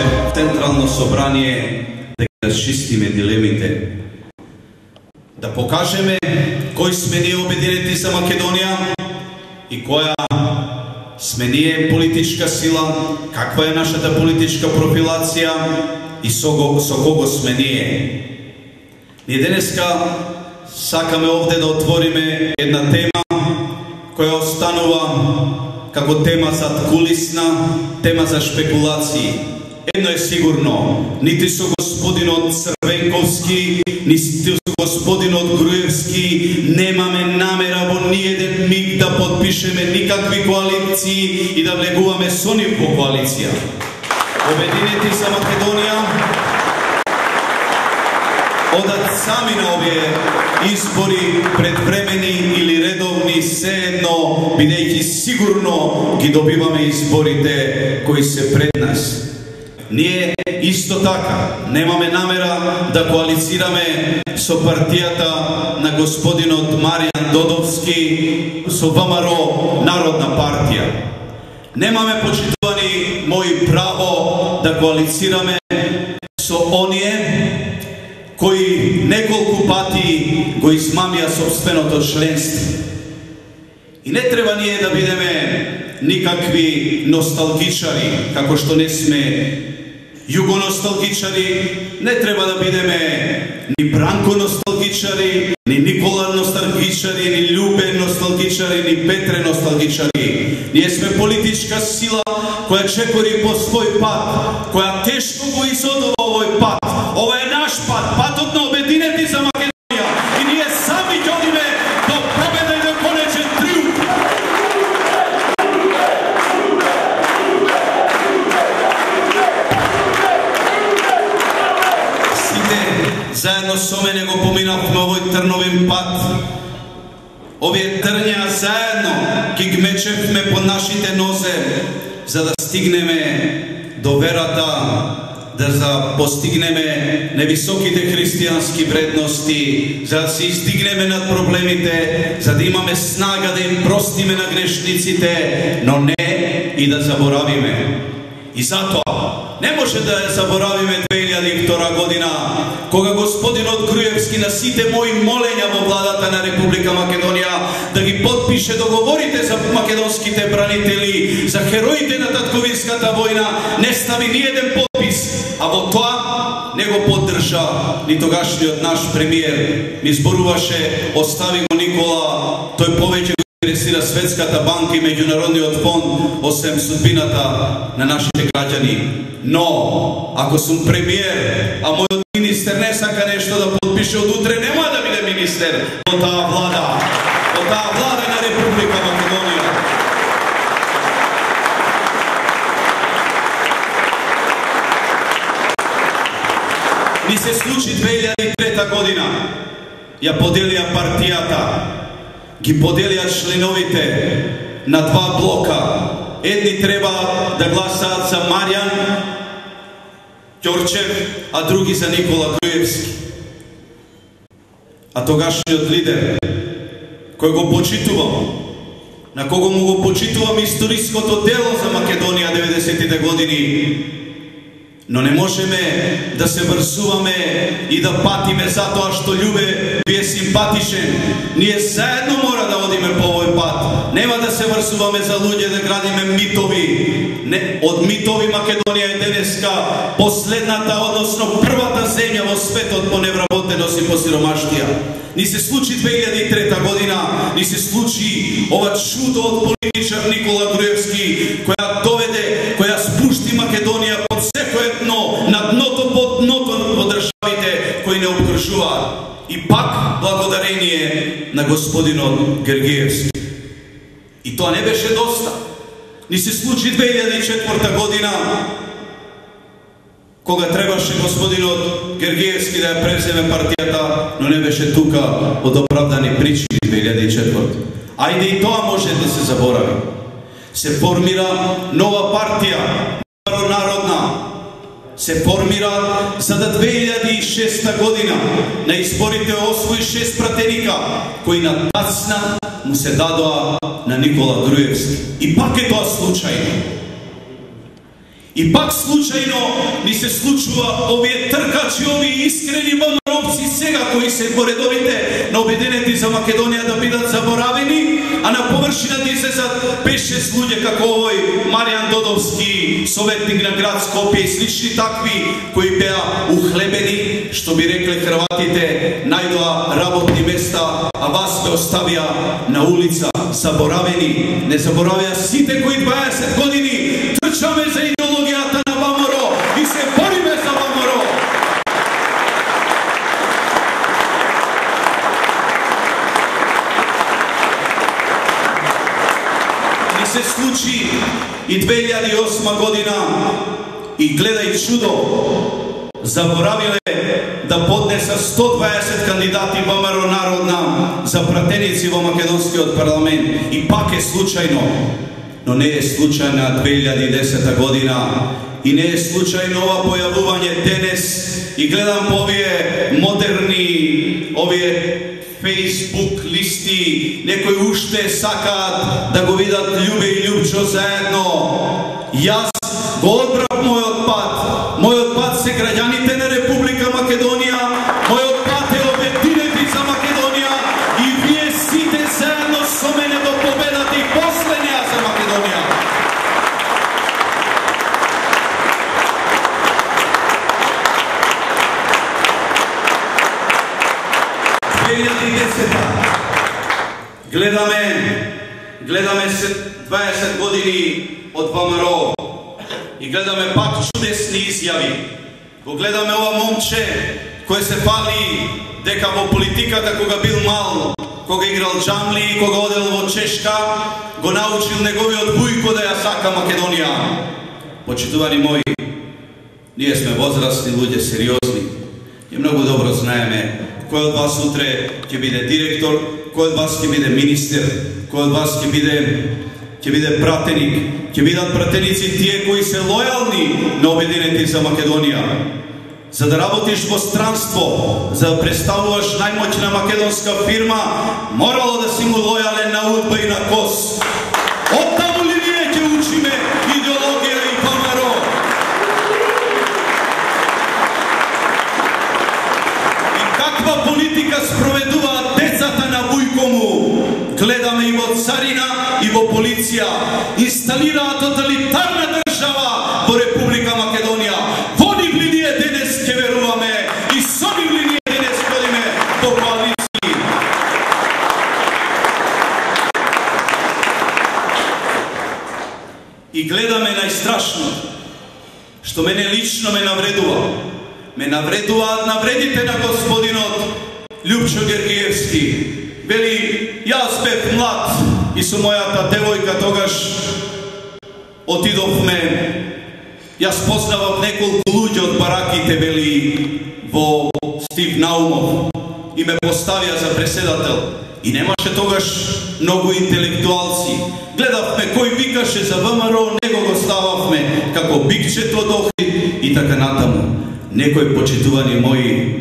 в Централно собрание да ги расчистиме дилемите, да покажеме кои сме ние обединети за Македонија и која сме ние политичка сила, каква е нашата политичка профилација и со кого сме ние. Ние денеска сакаме овде да отвориме една тема која останува како тема задкулисна, тема за шпекулации. Едно е сигурно, нити со господинот Црвенковски, нити со господинот Груевски немаме намера во ниеден миг да подпишеме никакви коалиции и да влегуваме со нив во коалиција. Обединети за Македонија одат сами на овие избори, предвремени или редовни, се едно, бидејќи сигурно ги добиваме изборите кои се пред нас. Ние исто така немаме намера да коалицираме со партијата на господинот Маријан Додовски, со ВМРО Народна партија. Немаме, почитувани мои, право да коалицираме со оние кои неколку пати го измамија собственото членство. И не треба ние да бидеме никакви носталгичари, како што не сме југоносталгичари, не треба да бидеме ни Бранко носталгичари, ни Никола носталгичари, ни Љубе носталгичари, ни Петре носталгичари. Ние сме политичка сила која чекори по свој пат, која тешко го изодува овој пат. Ова е наш пат, патот на обединети за Македонија. И ние сами ќе одиме до победа и до конечен триумф. Сите заедно со мене го поминавме овој трновин пат. Овие трња заедно ги гмечевме по нашите нозе, за да стигнеме до верата, да постигнеме невисоките христијански вредности, за да се издигнеме над проблемите, за да имаме снага да им простиме на грешниците, но не и да заборавиме. И затоа не може да заборавиме 2002 година, кога господинот Груевски на сите мои молења во владата на Република Македонија да ги подпише договорите за македонските бранители, за хероите на татковинската војна, не стави ни еден подпис, а во тоа не го поддржа ни тогашниот наш премиер. Ми зборуваше, остави го Никола, тој повеќе го интересира Светската банка и Меѓународниот фонд, освен судбината на нашите граѓани. Но, ако сум премиер, а мојот министер не сака нешто да подпише, од утре нема да биде министер во таа влада на Република Македонија. Ни се случи 2003 година. Ја поделија партијата, ги поделија членовите на два блока. Едни треба да гласаат за Маријан Ќорчев, а други за Никола Груевски. А тогашниот лидер, кој го почитувам, на кого му го почитувам историското дело за Македонија 90-тите години, но не можеме да се врзуваме и да патиме затоа што Љубе ви е симпатичен. Ние заедно мора да одиме по овој пат. Нема да се врзуваме за луѓе да градиме митови. Не, од митови Македонија е денеска последната, односно првата земја во светот по невработеност и по сиромаштија. Ни се случи 2003 година, ни се случи ова чудо од политичар Никола Груевски, која спушти Македонија под секое дно, на дното под дното во државите кои не обкружуваат. И пак благодарение на господинот Гергиевски. И тоа не беше доста. Ни се случи 2004 година, кога требаше господинот Гергиевски да ја превземе партијата, но не беше тука од оправдани причини 2004. Ајде и тоа може да се заборави. Се формира нова партија, Народна. Се формира за да 2006 година на изборите освои 6 пратеника, кои на тацна му се дадоа на Никола Груевски. И пак е тоа случајно. И пак случајно ни се случува овие тркачи, овие искрени ВМРО-пци сега кои се во редовите на Обединети за Македонија да бидат заборавени, а на површината излезат 5-6 луѓе како овој Маријан Додовски, советник на град Скопје и слични такви кои беа ухлебени, што би рекле хрватите, најдоа работни места, а вас ве оставија на улица, заборавени. Не заборавија сите кои 20 години трчаме за идеологијата на ВМРО и се бориме за ВМРО. Ни се случи и 2008 година и гледај чудо, заборавиле да поднеса 120 кандидати ВМРО народна за пратеници во македонскиот парламент и пак е случајно. Но не е случајна 2010 година и не е случајно ова појавување денес и гледам по овие модерни, овие Facebook листи, некои уште сакаат да го видат Љубе и Љупчо заедно. Јас го одбрав мојот пат. Мојот пат се граѓаните на Република Македонија, мојот пат е Обединети за Македонија и вие сите заедно со мене до победата и после неа за Македонија. Гледаме се 20 години од ВМРО и гледаме пак чудесни изјави. Го гледаме ова момче кој се фали дека во политиката кога бил мал, кога играл джамли, кога одел во Чешка, го научил неговиот бујко да ја сака Македонија. Почитувани мои, ние сме возрастни луѓе, сериозни и многу добро знаеме кој од вас утре ќе биде директор, кој од вас ќе биде министер, кој од вас ќе биде пратеник, ќе бидат пратеници тие кои се лојални на Обединети за Македонија. За да работиш во странство, за да представуваш најмоćна македонска фирма, морало да си му лојален на УДБА и на КОС. Оттаму ли ние ќе учиме идеологија и ВМРО? И каква политика спроведуваат децата на Вујко му? Гледаме и во царина, и во полиција. Инсталираат тоталитарна држава во Република Македонија. Во нив ли ние денес ќе веруваме и со нив ли ние денес ходиме во коалиции? И гледаме најстрашно, што мене лично ме навредува. Ме навредуваат навредите на господинот Љупчо Гергиевски. Вели, јас бев млад и со мојата девојка тогаш отидовме, јас познавав неколку луѓе од бараките, вели, во Стив Наумов и ме поставија за преседател. И немаше тогаш многу интелектуалци. Гледавме кој викаше за ВМРО, него го стававме како бикчето до Охрид и така натаму. Некој, почитувани мои,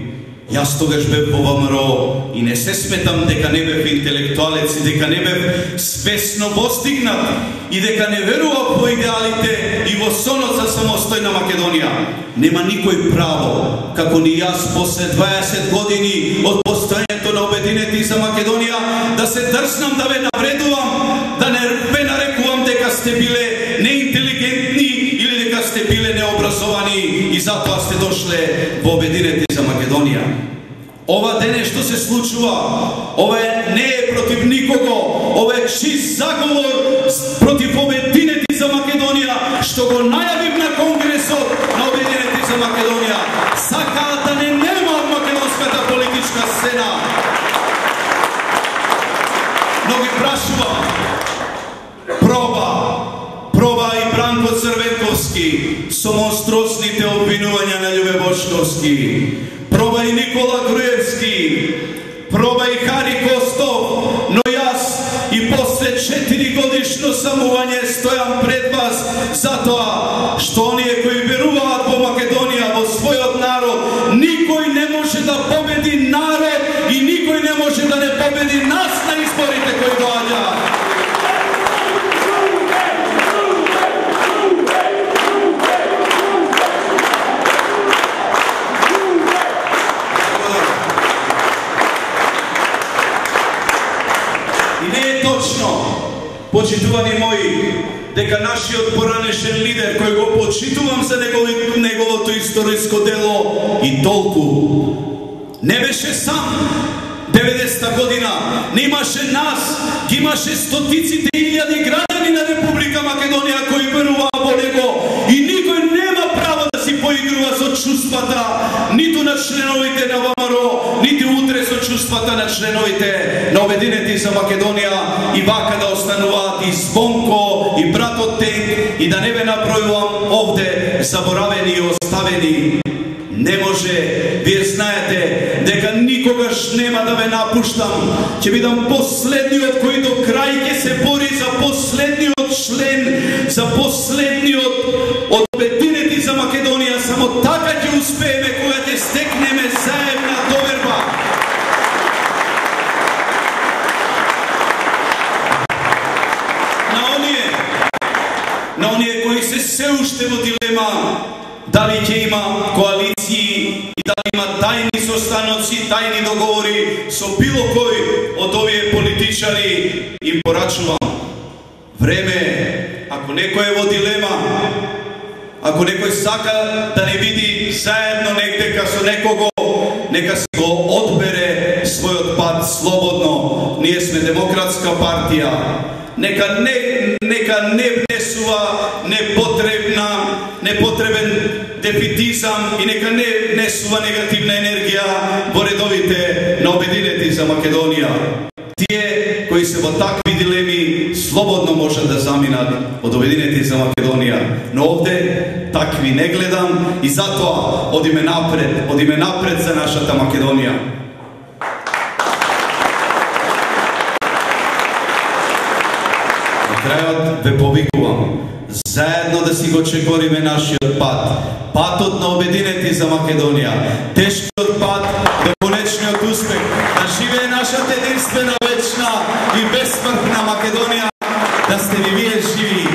јас тогаш бев во ВМРО и не се сметам дека не бев интелектуалец и дека не бев свесно постигнат и дека не верував во идеалите и во сонот за самостојна Македонија. Нема никој право, како ни јас после 20 години од постојањето на Обединети за Македонија, да се дрзнам да ве навредувам, да не ве нарекувам дека сте биле неинтелигентни или дека сте биле необразовани и затоа сте дошле во Обединети за Македонија. Ова дене што се случува, ова не е против никого, ова е чист заговор против Обединети за Македонија, што го најавив на Конгресот на Обединети за Македонија. Сакаат да не нема од македонската политичка сцена. Но ги прашувам, проба и Бранко Црвенковски со монстрозните обвинувања на Љубе Бошковски, проба и Никола Груевски, проба и Хари Костов, но јас и после 4 годишно самување стојам пред вас затоа што оние кои веруваат во Македонија, во својот народ, никој не може да победи народ и никој не може да не победи нас на изборите кои доаѓаат. почитувани мои, дека нашиот поранешен лидер, кој го почитувам за неговото историско дело и толку, не беше сам. 90-та година не имаше нас, ги имаше стотиците илјади граѓани на Република Македонија кои веруваа во него и никој нема право да си поигрува со чувствата ниту на членовите на ВМРО, ниту утре со чувствата на членовите на Обединети за Македонија и вака да остануваат и Звонко и братот Тенк и да не ве набројувам овде заборавени и оставени. Не може, вие знаете дека никогаш нема да ве напуштам. Ќе бидам последниот кој до крај ќе се бори за последниот член, за последниот од Обединети за Македонија. Само така ќе успееме кога ќе стекнеме заедна доверба. На оние кои се уште во дилема дали ќе има коалиции и дали има тајни состаноци, тајни договори со било кој од овие политичари, им порачувам. Време, ако некој е во дилема, ако некој сака да не види заедно некдека со некого, нека си го одбере својот пат слободно. Ние сме демократска партија. Нека не внесува непотребен дефетизам и нека не внесува негативна енергија во редовите на Обединети за Македонија. Тие кои се во такви дилеми слободно можат да заминат од Обединети за Македонија. Но овде такви не гледам и затоа одиме напред за нашата Македонија. Крајот ве повикувам заедно да си го чекориме нашиот пат, патот на Обединети за Македонија, тешкиот пат до конечниот успех, да живее нашата единствена, вечна и безсмртна Македонија, да сте ви вие живи,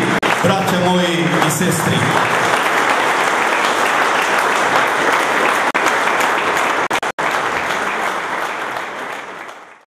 браќа мои и сестри.